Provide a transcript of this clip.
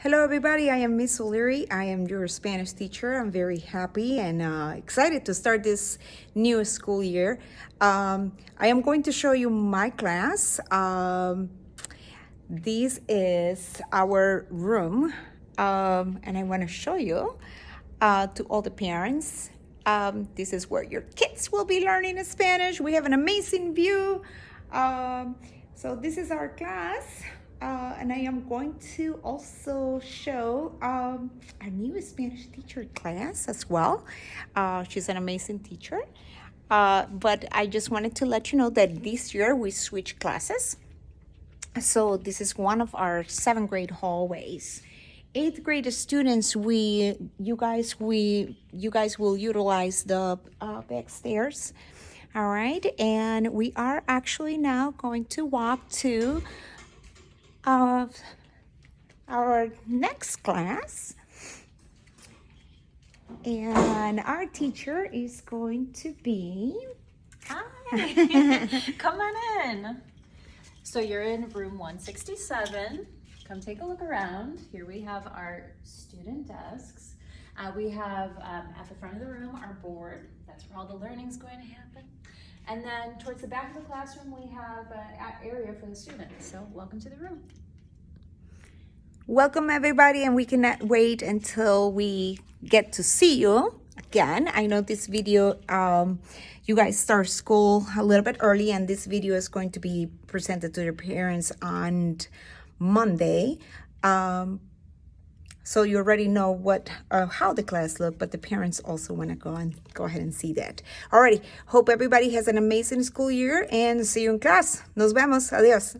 Hello, everybody. I am Miss O'Leary. I am your Spanish teacher. I'm very happy and excited to start this new school year. I am going to show you my class. This is our room, and I want to show you to all the parents. This is where your kids will be learning Spanish. We have an amazing view. So this is our class. And I am going to also show our new Spanish teacher class as well. She's an amazing teacher. But I just wanted to let you know that this year we switched classes. So this is one of our 7th grade hallways. 8th grade students, you guys will utilize the back stairs. All right, and we are actually now going to walk to our next class, and our teacher is going to be Hi, come on in. So you're in room 167. Come take a look around. Here we have our student desks. We have at the front of the room our board. That's where all the learning is going to happen. And then towards the back of the classroom, we have an area for the students. So welcome to the room. Welcome, everybody, and we cannot wait until we get to see you again. I know this video, you guys start school a little bit early, and this video is going to be presented to your parents on Monday. So you already know how the class look, but the parents also want to go ahead and see that. Alrighty, hope everybody has an amazing school year, and see you in class. Nos vemos. Adiós.